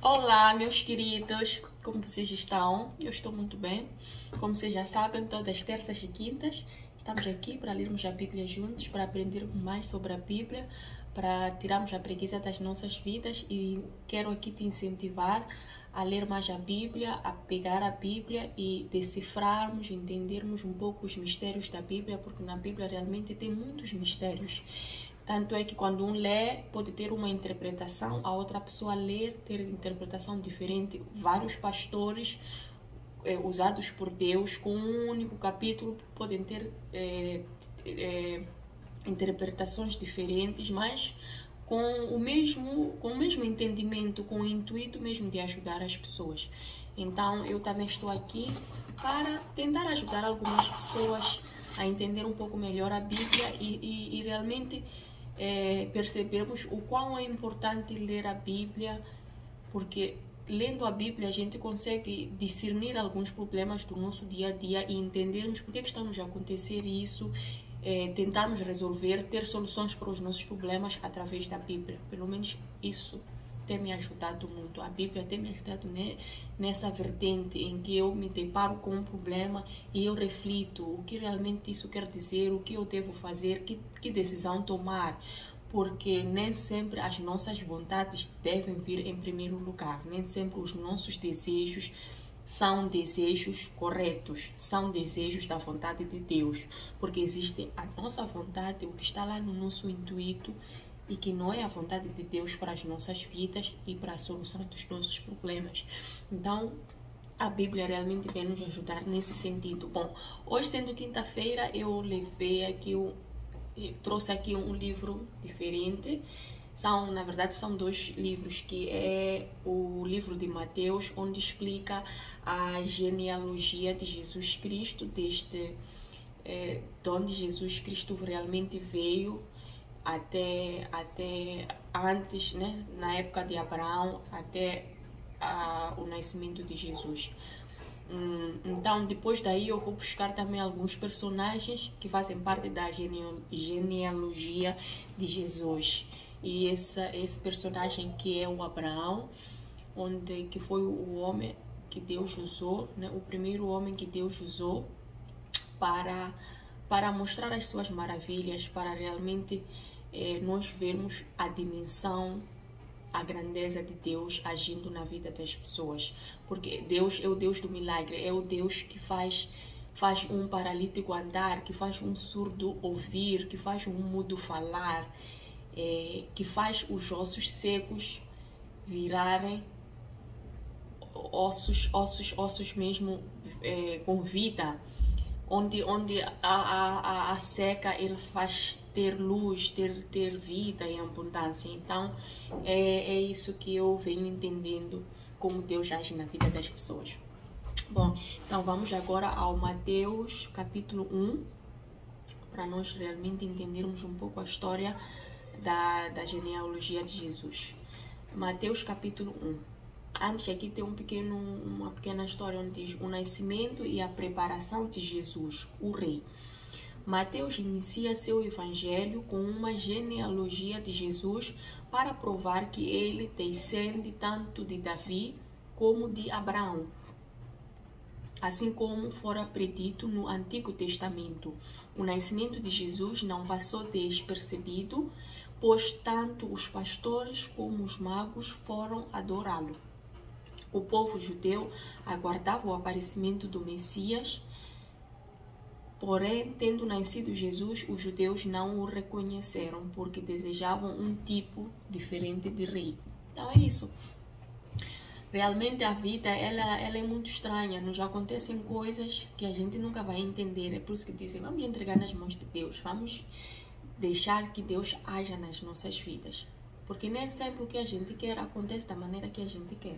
Olá, meus queridos, como vocês estão? Eu estou muito bem. Como vocês já sabem, todas as terças e quintas estamos aqui para lermos a Bíblia juntos, para aprendermos mais sobre a Bíblia, para tirarmos a preguiça das nossas vidas, e quero aqui te incentivar a ler mais a Bíblia, a pegar a Bíblia e decifrarmos, entendermos um pouco os mistérios da Bíblia, porque na Bíblia realmente tem muitos mistérios. Tanto é que quando um lê, pode ter uma interpretação, a outra pessoa ler, ter interpretação diferente. Vários pastores usados por Deus, com um único capítulo, podem ter interpretações diferentes, mas com o mesmo entendimento, com o intuito mesmo de ajudar as pessoas. Então, eu também estou aqui para tentar ajudar algumas pessoas a entender um pouco melhor a Bíblia e realmente percebermos o quão é importante ler a Bíblia, porque lendo a Bíblia a gente consegue discernir alguns problemas do nosso dia a dia e entendermos por que estamos a acontecer isso, tentarmos resolver, ter soluções para os nossos problemas através da Bíblia. Pelo menos isso tem me ajudado muito. A Bíblia tem me ajudado nessa vertente em que eu me deparo com um problema e eu reflito o que realmente isso quer dizer, o que eu devo fazer, que decisão tomar, porque nem sempre as nossas vontades devem vir em primeiro lugar, nem sempre os nossos desejos são desejos corretos, são desejos da vontade de Deus, porque existe a nossa vontade, o que está lá no nosso intuito, e que não é a vontade de Deus para as nossas vidas e para a solução dos nossos problemas. Então, a Bíblia realmente vem nos ajudar nesse sentido. Bom, hoje sendo quinta-feira, eu trouxe aqui um livro diferente. Na verdade, são dois livros, que é o livro de Mateus, onde explica a genealogia de Jesus Cristo, de onde Jesus Cristo realmente veio, até antes, né, na época de Abraão, até o nascimento de Jesus. Então, depois daí eu vou buscar também alguns personagens que fazem parte da genealogia de Jesus. E esse personagem que é o Abraão, que foi o homem que Deus usou, né, o primeiro homem que Deus usou para mostrar as suas maravilhas, para realmente nós vermos a dimensão, a grandeza de Deus agindo na vida das pessoas. Porque Deus é o Deus do milagre, é o Deus que faz um paralítico andar, que faz um surdo ouvir, que faz um mudo falar, que faz os ossos secos virarem ossos mesmo com vida. Onde a seca ele faz ter luz, ter vida em abundância. Então, é isso que eu venho entendendo, como Deus age na vida das pessoas. Bom, então vamos agora ao Mateus capítulo 1, para nós realmente entendermos um pouco a história da genealogia de Jesus. Mateus capítulo 1. Antes aqui tem uma pequena história onde diz o nascimento e a preparação de Jesus, o rei. Mateus inicia seu evangelho com uma genealogia de Jesus para provar que ele descende tanto de Davi como de Abraão, assim como fora predito no Antigo Testamento. O nascimento de Jesus não passou despercebido, pois tanto os pastores como os magos foram adorá-lo. O povo judeu aguardava o aparecimento do Messias, porém, tendo nascido Jesus, os judeus não o reconheceram, porque desejavam um tipo diferente de rei. Então é isso. Realmente a vida ela é muito estranha, nos acontecem coisas que a gente nunca vai entender. É por isso que dizem, vamos entregar nas mãos de Deus, vamos deixar que Deus haja nas nossas vidas. Porque nem sempre o que a gente quer acontece da maneira que a gente quer.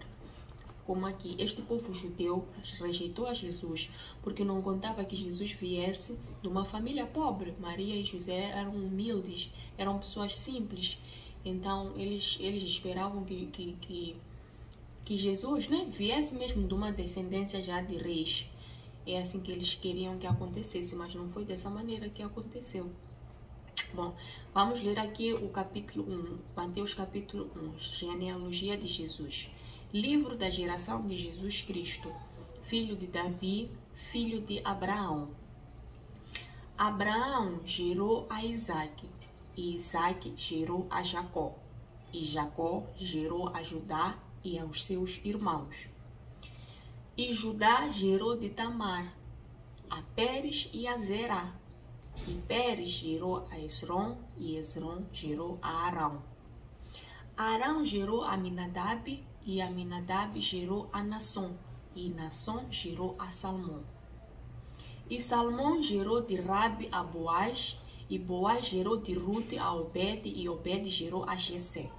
Como aqui, este povo judeu rejeitou a Jesus, porque não contava que Jesus viesse de uma família pobre. Maria e José eram humildes, eram pessoas simples. Então, eles esperavam que Jesus, né, viesse mesmo de uma descendência já de reis. É assim que eles queriam que acontecesse, mas não foi dessa maneira que aconteceu. Bom, vamos ler aqui o capítulo 1, Mateus capítulo 1, genealogia de Jesus. Livro da geração de Jesus Cristo, filho de Davi, filho de Abraão. Abraão gerou a Isaque, e Isaque gerou a Jacó, e Jacó gerou a Judá e aos seus irmãos. E Judá gerou de Tamar a Pérez e a Zerá, e Pérez gerou a Esrom, e Esrom gerou a Arão. Arão gerou a Aminadab, e Aminadab gerou a Nasson, e Nasson gerou a Salmão. E Salmão gerou de Rabi a Boaz, e Boaz gerou de Rute a Obed, e Obed gerou a Jessé.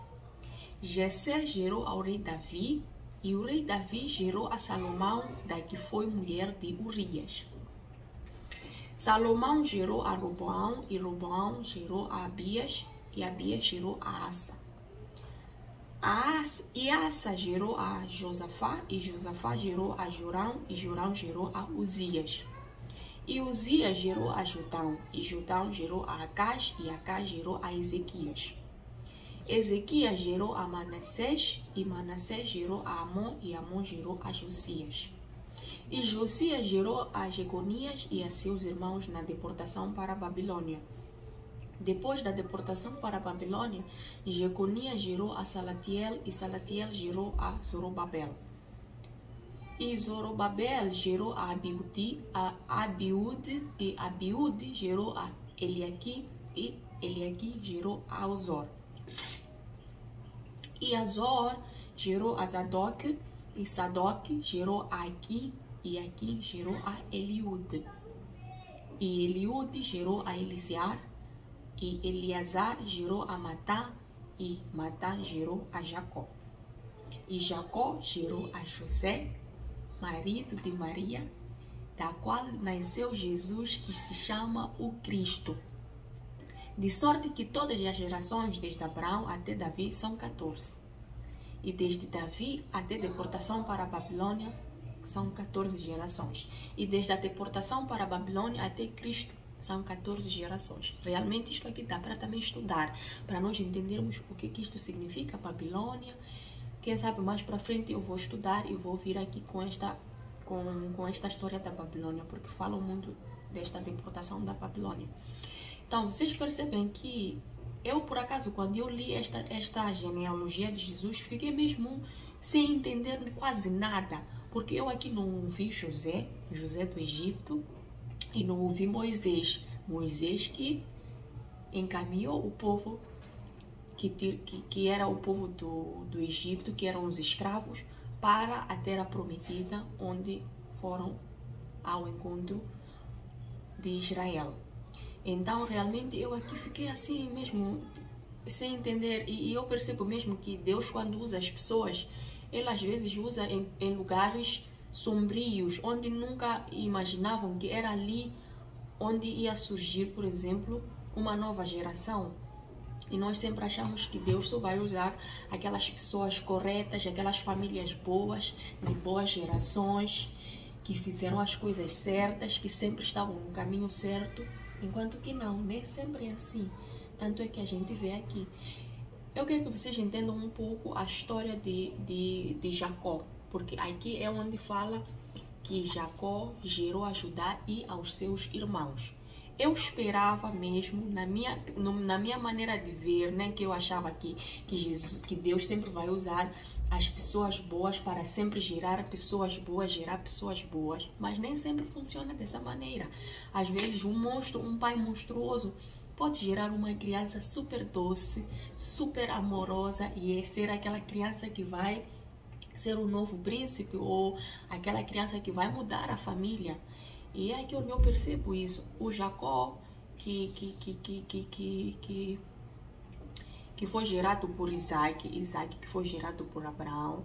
Jessé gerou ao rei Davi, e o rei Davi gerou a Salomão, da que foi mulher de Urias. Salomão gerou a Roboão, e Roboão gerou a Abias, e Abias gerou a Asa. E Asa gerou a Josafá, e Josafá gerou a Jorão, e Jorão gerou a Uzias. E Uzias gerou a Jotão, e Jotão gerou a Acás, e Acás gerou a Ezequias. Ezequias gerou a Manassés, e Manassés gerou a Amon, e Amon gerou a Josias. E Josias gerou a Jeconias e a seus irmãos na deportação para a Babilônia. Depois da deportação para a Babilônia, Jeconias gerou a Salatiel, e Salatiel gerou a Zorobabel. E Zorobabel gerou a Abiúde, e Abiúde gerou a Eliaqui, e Eliaqui gerou a Azor. E Azor gerou a Zadok, e Zadok gerou a Aqui, e Aqui gerou a Eliúde. E Eliúde gerou a Eliciar, e Eleazar gerou a Matá, e Matá gerou a Jacó. E Jacó gerou a José, marido de Maria, da qual nasceu Jesus, que se chama o Cristo. De sorte que todas as gerações, desde Abraão até Davi, são 14. E desde Davi até a deportação para a Babilônia, são 14 gerações. E desde a deportação para a Babilônia até Cristo, são 14 gerações. Realmente isto aqui dá para também estudar, para nós entendermos o que isto significa, Babilônia. Quem sabe mais para frente eu vou estudar e vou vir aqui com esta história da Babilônia, porque falam muito desta deportação da Babilônia. Então, vocês percebem que eu, por acaso, quando eu li esta genealogia de Jesus, fiquei mesmo sem entender quase nada, porque eu aqui não vi José do Egito, e não ouvi Moisés que encaminhou o povo que era o povo do Egito, que eram os escravos, para a terra prometida, onde foram ao encontro de Israel. Então, realmente, eu aqui fiquei assim mesmo, sem entender. E eu percebo mesmo que Deus, quando usa as pessoas, Ele às vezes usa em lugares sombrios, onde nunca imaginavam que era ali onde ia surgir, por exemplo, uma nova geração. E nós sempre achamos que Deus só vai usar aquelas pessoas corretas, aquelas famílias boas, de boas gerações, que fizeram as coisas certas, que sempre estavam no caminho certo, enquanto que não, nem sempre é assim. Tanto é que a gente vê aqui. Eu quero que vocês entendam um pouco a história de Jacó, porque aqui é onde fala que Jacó gerou a Judá e aos seus irmãos. Eu esperava mesmo, na minha maneira de ver, né, que eu achava que Deus sempre vai usar as pessoas boas para sempre gerar pessoas boas, mas nem sempre funciona dessa maneira. Às vezes um pai monstruoso pode gerar uma criança super doce, super amorosa, e ser aquela criança que vai ser o novo príncipe, ou aquela criança que vai mudar a família. E é que eu percebo isso. O Jacó, que foi gerado por Isaac que foi gerado por Abraão,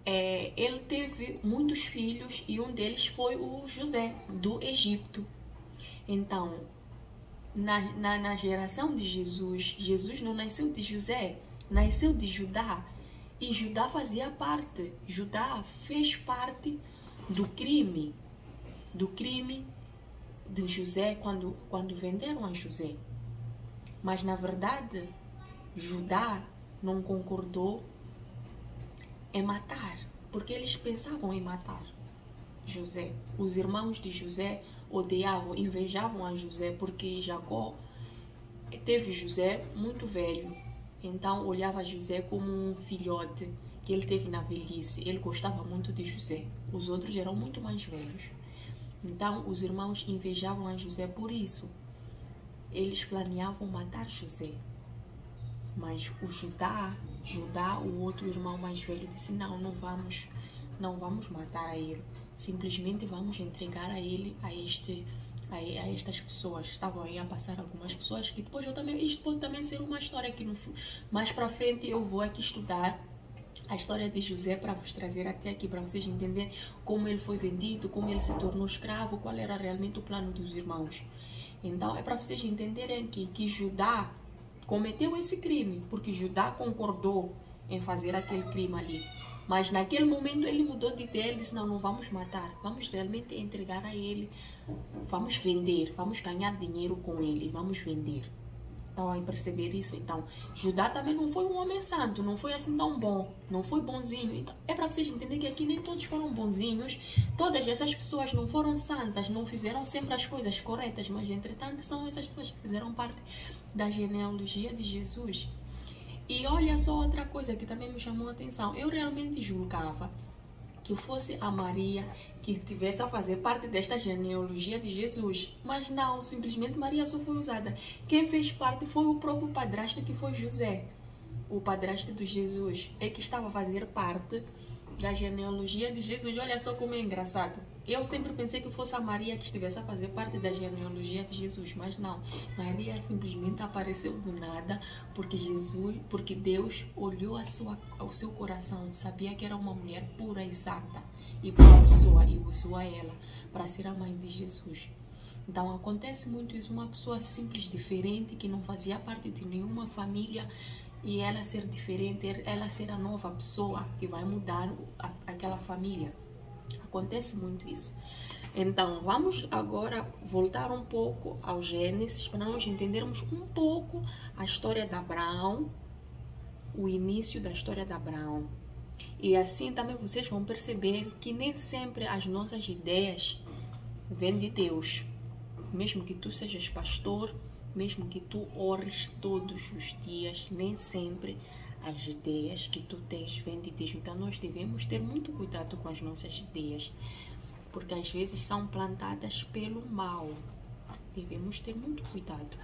ele teve muitos filhos, e um deles foi o José, do Egito. Então, na geração de Jesus não nasceu de José, nasceu de Judá. E Judá fazia parte, Judá fez parte do crime de José quando venderam a José. Mas na verdade, Judá não concordou é matar, porque eles pensavam em matar José. Os irmãos de José odiavam, invejavam a José, porque Jacó teve José muito velho. Então olhava José como um filhote que ele teve na velhice. Ele gostava muito de José. Os outros eram muito mais velhos. Então os irmãos invejavam a José por isso. Eles planeavam matar José. Mas o Judá, o outro irmão mais velho, disse: não vamos matar a ele. Simplesmente vamos entregar a ele a estas pessoas. Estavam aí a passar algumas pessoas que depois isto pode também ser uma história que mais para frente eu vou aqui estudar a história de José para vos trazer até aqui, para vocês entenderem como ele foi vendido, como ele se tornou escravo, qual era realmente o plano dos irmãos. Então é para vocês entenderem aqui que Judá cometeu esse crime, porque Judá concordou em fazer aquele crime ali. Mas naquele momento ele mudou de ideia, ele disse: não vamos matar, vamos realmente entregar a ele, vamos vender, vamos ganhar dinheiro com ele, vamos vender. Estão a perceber isso? Então, Judá também não foi um homem santo, não foi assim tão bom, não foi bonzinho. Então, é para vocês entenderem que aqui nem todos foram bonzinhos, todas essas pessoas não foram santas, não fizeram sempre as coisas corretas, mas entretanto são essas pessoas que fizeram parte da genealogia de Jesus. E olha só outra coisa que também me chamou a atenção. Eu realmente julgava que fosse a Maria que tivesse a fazer parte desta genealogia de Jesus. Mas não, simplesmente Maria só foi usada. Quem fez parte foi o próprio padrasto, que foi José. O padrasto de Jesus é que estava a fazer parte da genealogia de Jesus. Olha só como é engraçado. Eu sempre pensei que fosse a Maria que estivesse a fazer parte da genealogia de Jesus, mas não. Maria simplesmente apareceu do nada, porque Deus olhou ao seu coração, sabia que era uma mulher pura e santa, e usou ela para ser a mãe de Jesus. Então acontece muito isso, uma pessoa simples, diferente, que não fazia parte de nenhuma família, e ela ser diferente, ela ser a nova pessoa que vai mudar aquela família. Acontece muito isso. Então, vamos agora voltar um pouco ao Gênesis para nós entendermos um pouco a história de Abraão, o início da história de Abraão. E assim também vocês vão perceber que nem sempre as nossas ideias vêm de Deus. Mesmo que tu sejas pastor, mesmo que tu ores todos os dias, nem sempre as ideias que tu tens vêm de Deus. Então nós devemos ter muito cuidado com as nossas ideias, porque às vezes são plantadas pelo mal. Devemos ter muito cuidado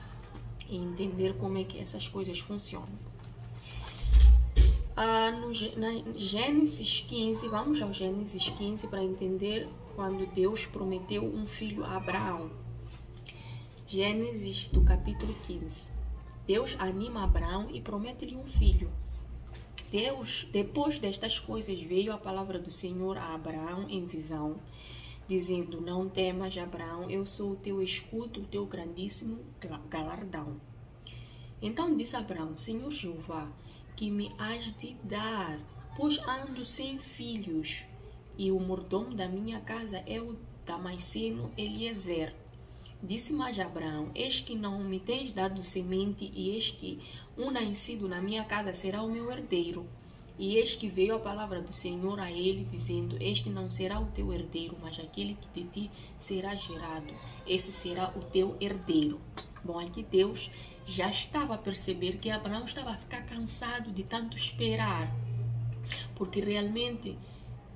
e entender como é que essas coisas funcionam. Na Gênesis 15, vamos ao Gênesis 15 para entender quando Deus prometeu um filho a Abraão. Gênesis do capítulo 15. Deus anima Abraão e promete-lhe um filho. Depois destas coisas, veio a palavra do Senhor a Abraão em visão, dizendo: não temas, Abraão, eu sou o teu escudo, o teu grandíssimo galardão. Então disse Abraão: Senhor Jeová, que me has de dar, pois ando sem filhos, e o mordomo da minha casa é o Damasceno Eliezer. Disse mais Abraão: eis que não me tens dado semente, e eis que um nascido na minha casa será o meu herdeiro. E eis que veio a palavra do Senhor a ele, dizendo: este não será o teu herdeiro, mas aquele que de ti será gerado, esse será o teu herdeiro. Bom, aqui Deus já estava a perceber que Abraão estava a ficar cansado de tanto esperar, porque realmente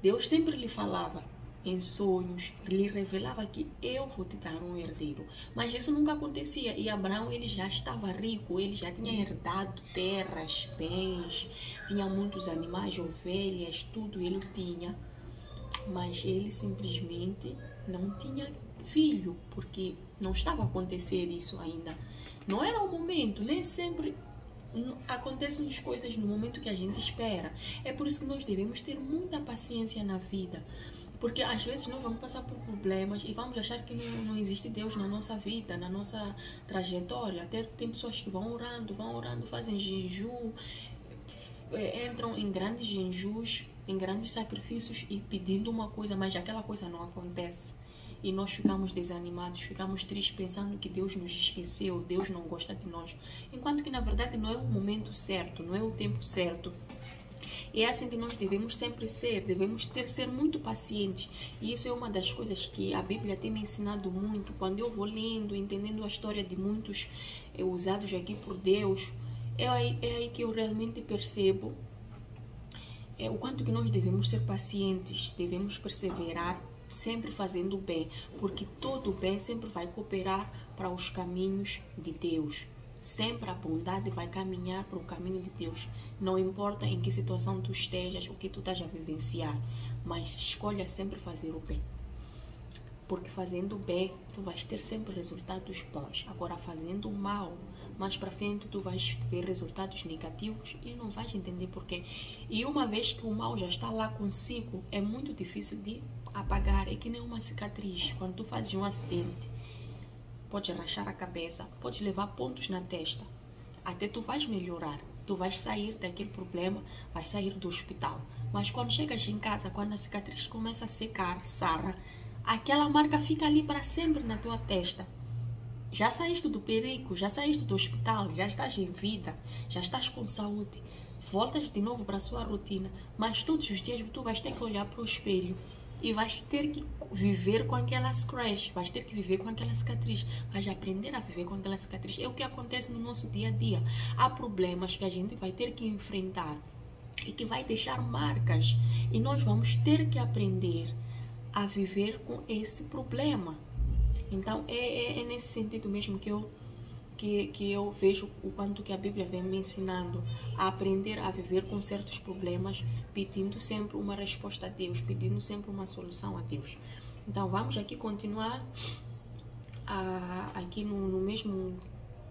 Deus sempre lhe falava em sonhos, lhe revelava que eu vou te dar um herdeiro, mas isso nunca acontecia. E Abraão, ele já estava rico, ele já tinha herdado terras, bens, tinha muitos animais, ovelhas, tudo ele tinha, mas ele simplesmente não tinha filho, porque não estava a acontecer isso ainda, não era o momento. Nem sempre acontecem as coisas no momento que a gente espera. É por isso que nós devemos ter muita paciência na vida, porque às vezes nós vamos passar por problemas e vamos achar que não existe Deus na nossa vida, na nossa trajetória. Até tem pessoas que vão orando, fazem jejum, entram em grandes jejuns, em grandes sacrifícios e pedindo uma coisa, mas aquela coisa não acontece. E nós ficamos desanimados, ficamos tristes, pensando que Deus nos esqueceu, Deus não gosta de nós. Enquanto que na verdade não é o momento certo, não é o tempo certo. E é assim que nós devemos sempre ser, devemos ser muito pacientes. E isso é uma das coisas que a Bíblia tem me ensinado muito. Quando eu vou lendo, entendendo a história de muitos usados aqui por Deus, é aí que eu realmente percebo o quanto que nós devemos ser pacientes, devemos perseverar, sempre fazendo o bem, porque todo o bem sempre vai cooperar para os caminhos de Deus. Sempre a bondade vai caminhar para o caminho de Deus. Não importa em que situação tu estejas, o que tu estás a vivenciar, mas escolha sempre fazer o bem. Porque fazendo o bem, tu vais ter sempre resultados bons. Agora, fazendo o mal, mais para frente tu vais ver resultados negativos e não vais entender porquê. E uma vez que o mal já está lá consigo, é muito difícil de apagar. É que nem uma cicatriz. Quando tu fazes um acidente, pode rachar a cabeça, pode levar pontos na testa. Até tu vais melhorar. Tu vais sair daquele problema, vais sair do hospital. Mas quando chegas em casa, quando a cicatriz começa a secar, sara, aquela marca fica ali para sempre na tua testa. Já saíste do perigo, já saíste do hospital, já estás em vida, já estás com saúde. Voltas de novo para a sua rotina, mas todos os dias tu vais ter que olhar para o espelho e vais ter que viver com aquela scratch, vais ter que viver com aquela cicatriz, vais aprender a viver com aquela cicatriz. É o que acontece no nosso dia a dia. Há problemas que a gente vai ter que enfrentar e que vai deixar marcas e nós vamos ter que aprender a viver com esse problema. Então é nesse sentido mesmo que eu vejo o quanto que a Bíblia vem me ensinando a aprender a viver com certos problemas, pedindo sempre uma resposta a Deus, pedindo sempre uma solução a Deus. Então vamos aqui continuar aqui no mesmo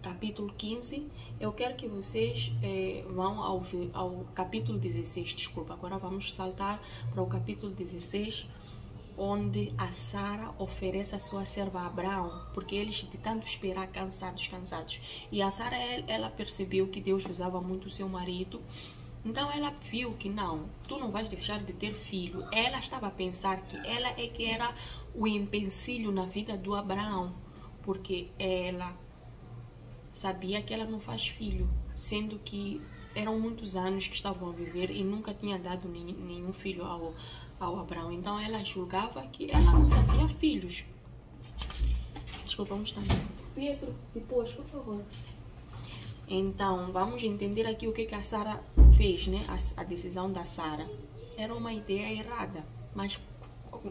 capítulo 15. Eu quero que vocês vão ao capítulo 16, desculpa, agora vamos saltar para o capítulo 16, onde a Sara oferece a sua serva a Abraão, porque eles de tanto esperar, cansados. E a Sara, ela percebeu que Deus usava muito o seu marido, então ela viu que não, tu não vais deixar de ter filho. Ela estava a pensar que ela é que era o empecilho na vida do Abraão, porque ela sabia que ela não faz filho, sendo que eram muitos anos que estavam a viver e nunca tinha dado nenhum filho ao Abraão. Então ela julgava que ela não fazia filhos. Desculpa, vamos estar. Pedro, depois, por favor. Então, vamos entender aqui o que a Sara fez, né? A decisão da Sara. Era uma ideia errada, mas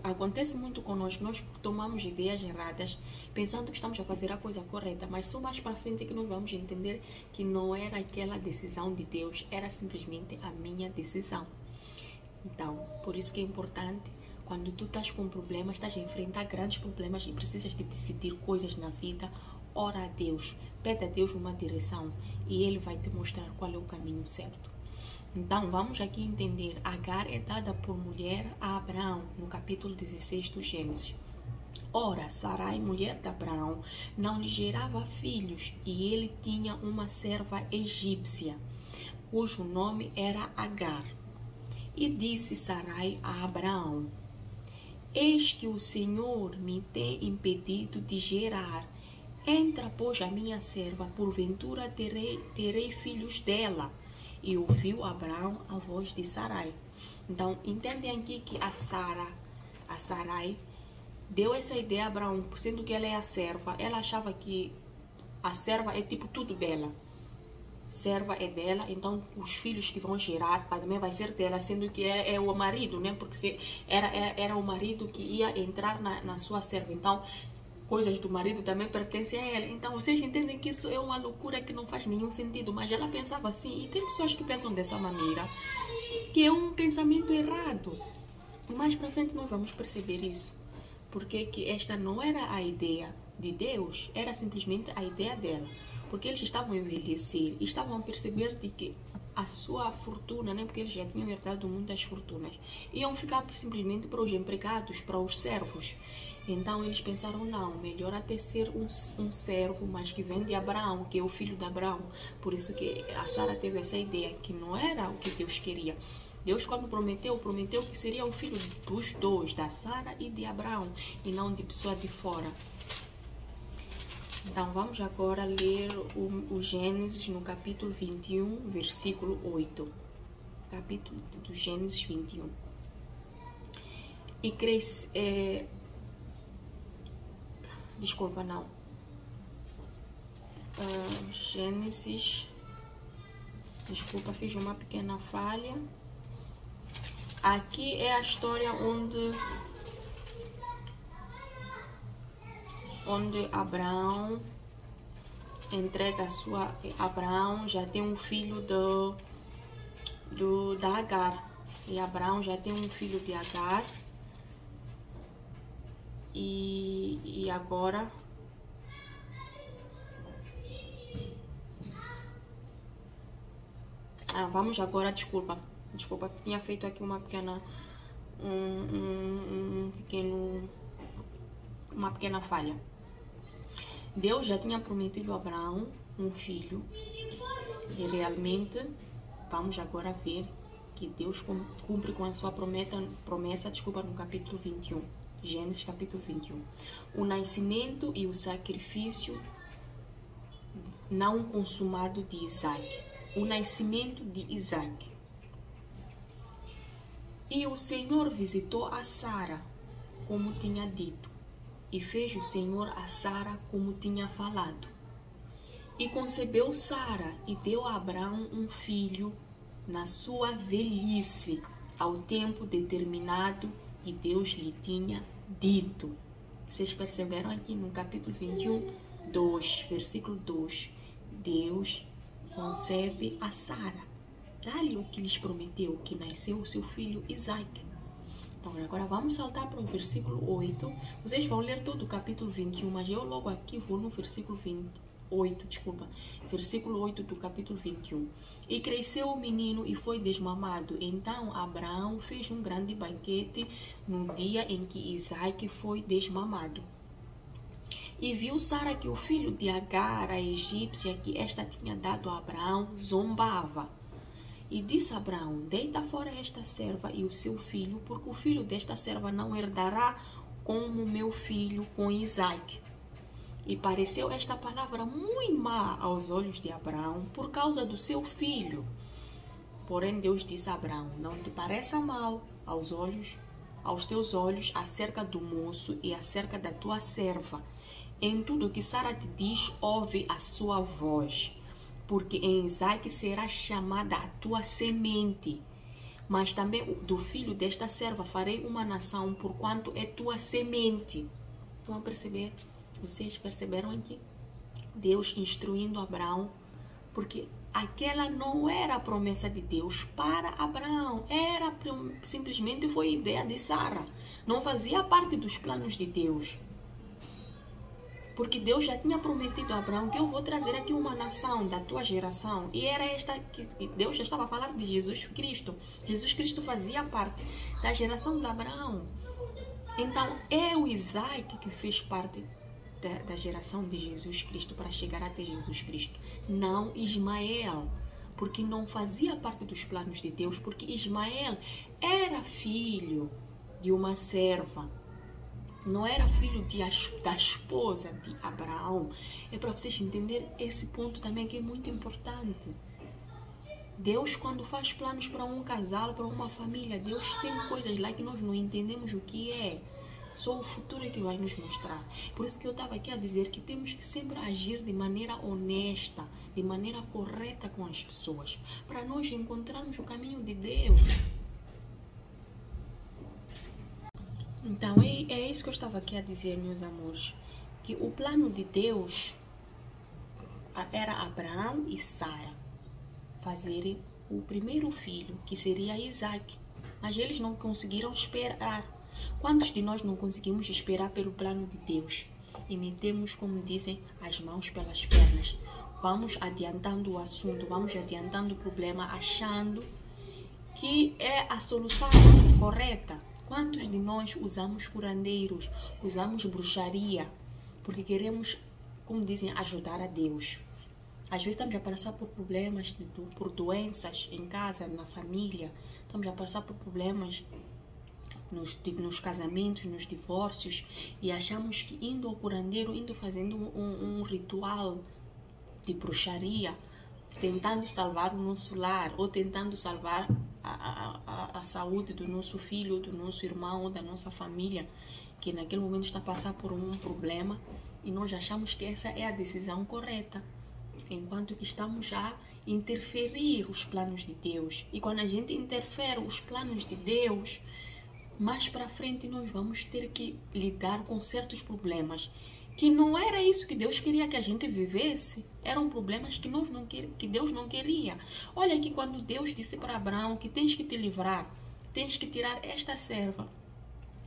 acontece muito conosco. Nós tomamos ideias erradas, pensando que estamos a fazer a coisa correta, mas só mais para frente é que nós vamos entender que não era aquela decisão de Deus, era simplesmente a minha decisão. Então, por isso que é importante, quando tu estás com problemas, estás a enfrentar grandes problemas e precisas de decidir coisas na vida, ora a Deus, pede a Deus uma direção e Ele vai te mostrar qual é o caminho certo. Então, vamos aqui entender. Agar é dada por mulher a Abraão, no capítulo 16 do Gênesis. Ora, Sarai, mulher de Abraão, não lhe gerava filhos e ele tinha uma serva egípcia, cujo nome era Agar. E disse Sarai a Abraão: eis que o Senhor me tem impedido de gerar. Entra, pois, a minha serva, porventura terei filhos dela. E ouviu Abraão a voz de Sarai. Então, entendem aqui que a Sarai, deu essa ideia a Abraão, sendo que ela é a serva. Ela achava que a serva é tipo tudo dela. Serva é dela, então os filhos que vão gerar também vai ser dela, sendo que é o marido, né? Porque era o marido que ia entrar na sua serva, então coisas do marido também pertencem a ela. Então vocês entendem que isso é uma loucura que não faz nenhum sentido, mas ela pensava assim, e tem pessoas que pensam dessa maneira, que é um pensamento errado. Mais para frente nós vamos perceber isso, porque que esta não era a ideia de Deus, era simplesmente a ideia dela. Porque eles estavam a envelhecer e estavam a perceber de que a sua fortuna, né, porque eles já tinham herdado muitas fortunas, iam ficar simplesmente para os empregados, para os servos. Então eles pensaram, não, melhor até ser um servo, mas que vem de Abraão, que é o filho de Abraão. Por isso que a Sara teve essa ideia, que não era o que Deus queria. Deus, quando prometeu que seria o filho dos dois, da Sara e de Abraão, e não de pessoa de fora. Então, vamos agora ler o Gênesis no capítulo 21, versículo 8. capítulo do Gênesis 21. E cresce... desculpa, não. Gênesis... Desculpa, fiz uma pequena falha. Aqui é a história onde Abraão entrega a sua... Abraão já tem um filho da Agar. E Abraão já tem um filho de Agar. E agora... vamos agora, desculpa, tinha feito aqui uma pequena... uma pequena falha. Deus já tinha prometido a Abraão um filho. E realmente, vamos agora ver que Deus cumpre com a sua promessa, no capítulo 21. Gênesis capítulo 21. O nascimento e o sacrifício não consumado de Isaac. O nascimento de Isaac. E o Senhor visitou a Sara, como tinha dito, e fez o Senhor a Sara como tinha falado. E concebeu Sara e deu a Abraão um filho na sua velhice, ao tempo determinado que Deus lhe tinha dito. Vocês perceberam aqui no capítulo 21, 2, versículo 2. Deus concebe a Sara, dá-lhe o que lhes prometeu, que nasceu o seu filho Isaac. Então agora vamos saltar para o versículo 8. Vocês vão ler todo o capítulo 21, mas eu logo aqui vou no versículo 28, versículo 8 do capítulo 21. E cresceu o menino e foi desmamado. Então Abraão fez um grande banquete no dia em que Isaac foi desmamado. E viu Sara que o filho de Agar, a egípcia, que esta tinha dado a Abraão, zombava. E disse a Abraão: deita fora esta serva e o seu filho, porque o filho desta serva não herdará como meu filho com Isaac. E pareceu esta palavra muito má aos olhos de Abraão por causa do seu filho. Porém Deus disse a Abraão: não te pareça mal aos teus olhos acerca do moço e acerca da tua serva. Em tudo que Sara te diz, ouve a sua voz, porque em Isaac será chamada a tua semente. Mas também do filho desta serva farei uma nação, porquanto é tua semente. Vão perceber? Vocês perceberam aqui? Deus instruindo Abraão, porque aquela não era a promessa de Deus para Abraão, simplesmente foi ideia de Sara. Não fazia parte dos planos de Deus. Porque Deus já tinha prometido a Abraão que eu vou trazer aqui uma nação da tua geração. E era esta que Deus já estava falando de Jesus Cristo. Jesus Cristo fazia parte da geração de Abraão. Então é o Isaac que fez parte da geração de Jesus Cristo para chegar até Jesus Cristo. Não Ismael. Porque não fazia parte dos planos de Deus. Porque Ismael era filho de uma serva. Não era filho da esposa de Abraão. É para vocês entenderem esse ponto também que é muito importante. Deus, quando faz planos para um casal, para uma família, Deus tem coisas lá que nós não entendemos o que é. Só o futuro é que vai nos mostrar. Por isso que eu estava aqui a dizer que temos que sempre agir de maneira honesta, de maneira correta com as pessoas, para nós encontrarmos o caminho de Deus. Então, é isso que eu estava aqui a dizer, meus amores, que o plano de Deus era Abraão e Sara fazerem o primeiro filho, que seria Isaac, mas eles não conseguiram esperar. Quantos de nós não conseguimos esperar pelo plano de Deus e metemos, como dizem, as mãos pelas pernas? Vamos adiantando o assunto, vamos adiantando o problema, achando que é a solução correta. Quantos de nós usamos curandeiros, usamos bruxaria, porque queremos, como dizem, ajudar a Deus? Às vezes estamos a passar por problemas, por doenças em casa, na família, estamos a passar por problemas nos casamentos, nos divórcios, e achamos que indo ao curandeiro, indo fazendo um ritual de bruxaria, tentando salvar o nosso lar ou tentando salvar a saúde do nosso filho, do nosso irmão, da nossa família, que naquele momento está a passar por um problema, e nós achamos que essa é a decisão correta, enquanto que estamos a interferir os planos de Deus. E quando a gente interfere os planos de Deus, mais para frente nós vamos ter que lidar com certos problemas que não era isso que Deus queria que a gente vivesse. Eram problemas que Deus não queria. Olha aqui, quando Deus disse para Abraão que tens que te livrar, tens que tirar esta serva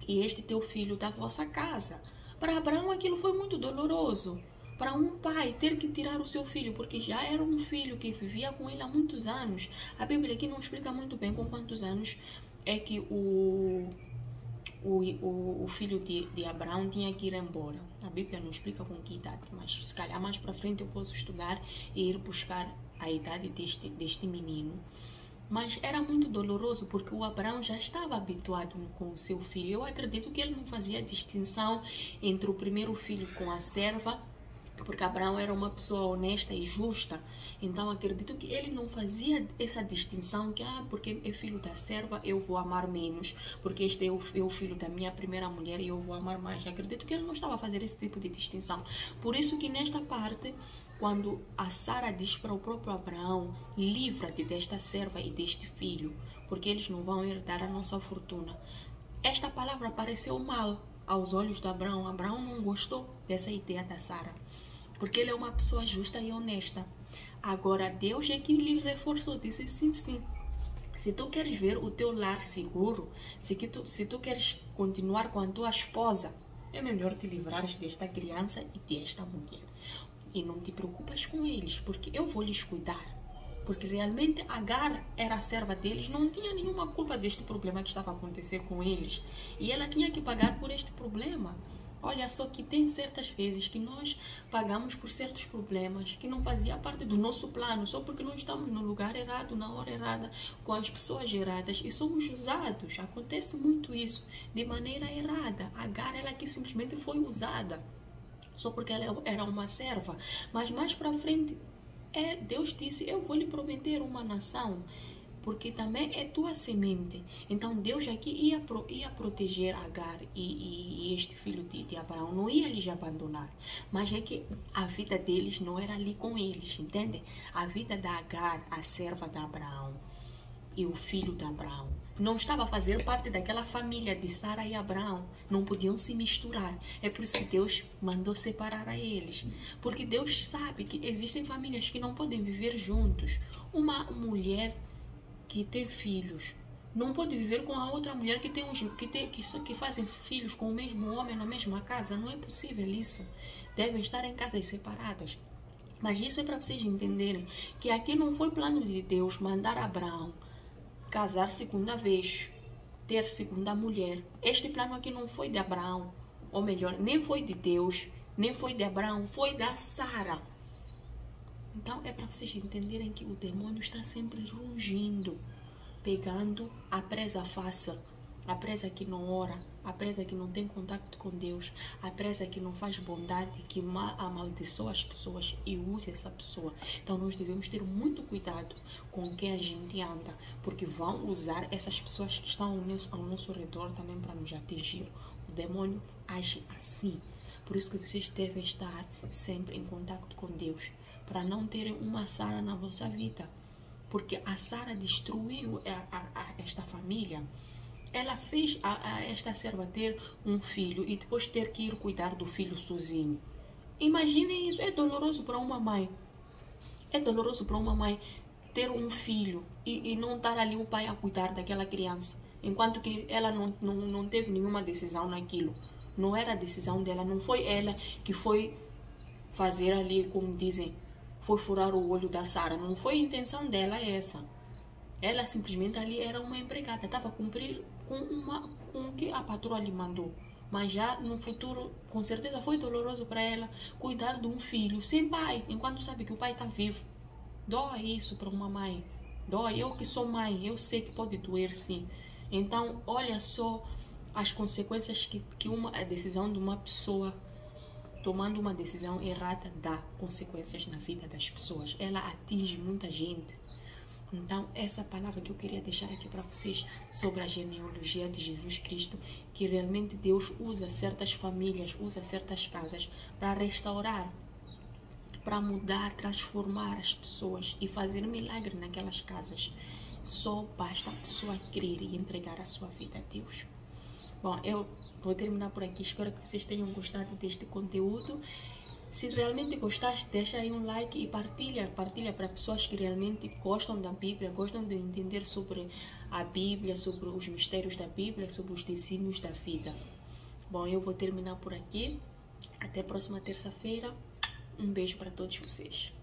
e este teu filho da vossa casa. Para Abraão aquilo foi muito doloroso. Para um pai ter que tirar o seu filho, porque já era um filho que vivia com ele há muitos anos. A Bíblia aqui não explica muito bem com quantos anos é que o filho de Abraão tinha que ir embora. A Bíblia não explica com que idade, mas se calhar mais para frente eu posso estudar e ir buscar a idade deste menino. Mas era muito doloroso porque o Abraão já estava habituado com o seu filho. Eu acredito que ele não fazia distinção entre o primeiro filho com a serva, porque Abraão era uma pessoa honesta e justa. Então acredito que ele não fazia essa distinção que porque é filho da serva eu vou amar menos, porque este é o filho da minha primeira mulher e eu vou amar mais. Acredito que ele não estava a fazer esse tipo de distinção. Por isso que nesta parte, quando a Sara diz para o próprio Abraão: livra-te desta serva e deste filho, porque eles não vão herdar a nossa fortuna, esta palavra pareceu mal aos olhos de Abraão. Abraão não gostou dessa ideia da Sara, porque ele é uma pessoa justa e honesta. Agora Deus é que lhe reforçou, disse sim, sim. Se tu queres ver o teu lar seguro, se tu queres continuar com a tua esposa, é melhor te livrares desta criança e desta mulher. E não te preocupas com eles, porque eu vou lhes cuidar. Porque realmente Agar era a serva deles, não tinha nenhuma culpa deste problema que estava a acontecer com eles. E ela tinha que pagar por este problema. Olha só que tem certas vezes que nós pagamos por certos problemas que não fazia parte do nosso plano, só porque nós estamos no lugar errado, na hora errada, com as pessoas erradas e somos usados. Acontece muito isso, de maneira errada. Agar, ela que simplesmente foi usada, só porque ela era uma serva. Mas mais para frente, Deus disse: eu vou lhe prometer uma nação, porque também é tua semente. Então Deus aqui ia proteger Agar e este filho de Abraão, não ia lhes abandonar. Mas é que a vida deles não era ali com eles, entende? A vida da Agar, a serva de Abraão, e o filho de Abraão não estava a fazer parte daquela família de Sara e Abraão, não podiam se misturar. É por isso que Deus mandou separar a eles, porque Deus sabe que existem famílias que não podem viver juntos. Uma mulher que tem filhos não pode viver com a outra mulher que fazem filhos com o mesmo homem na mesma casa. Não é possível isso. Devem estar em casas separadas. Mas isso é para vocês entenderem que aqui não foi plano de Deus mandar Abraão casar segunda vez, ter segunda mulher. Este plano aqui não foi de Abraão, ou melhor, nem foi de Deus, nem foi de Abraão, foi da Sara. Então é para vocês entenderem que o demônio está sempre rugindo, pegando a presa fácil, a presa que não ora, a presa que não tem contato com Deus, a presa que não faz bondade, que amaldiçoa as pessoas e usa essa pessoa. Então nós devemos ter muito cuidado com quem a gente anda, porque vão usar essas pessoas que estão ao nosso redor também para nos atingir. O demônio age assim. Por isso que vocês devem estar sempre em contato com Deus, para não terem uma Sara na vossa vida. Porque a Sara destruiu esta família. Ela fez esta serva ter um filho e depois ter que ir cuidar do filho sozinho. Imaginem isso. É doloroso para uma mãe. É doloroso para uma mãe ter um filho e não estar ali o pai a cuidar daquela criança, enquanto que ela não teve nenhuma decisão naquilo. Não era a decisão dela. Não foi ela que foi fazer ali, como dizem, foi furar o olho da Sara. Não foi a intenção dela essa. Ela simplesmente ali era uma empregada, estava a cumprir com o que a patroa lhe mandou. Mas já no futuro, com certeza foi doloroso para ela cuidar de um filho sem pai, enquanto sabe que o pai está vivo. Dói isso para uma mãe. Dói. Eu que sou mãe, eu sei que pode doer sim. Então, olha só as consequências que a decisão de uma pessoa tomando uma decisão errada dá consequências na vida das pessoas. Ela atinge muita gente. Então, essa palavra que eu queria deixar aqui para vocês sobre a genealogia de Jesus Cristo, que realmente Deus usa certas famílias, usa certas casas para restaurar, para mudar, transformar as pessoas e fazer milagre naquelas casas. Só basta a pessoa crer e entregar a sua vida a Deus. Bom, eu vou terminar por aqui. Espero que vocês tenham gostado deste conteúdo. Se realmente gostaste, deixa aí um like e partilha para pessoas que realmente gostam da Bíblia, gostam de entender sobre a Bíblia, sobre os mistérios da Bíblia, sobre os desígnios da vida. Bom, eu vou terminar por aqui. Até a próxima terça-feira. Um beijo para todos vocês.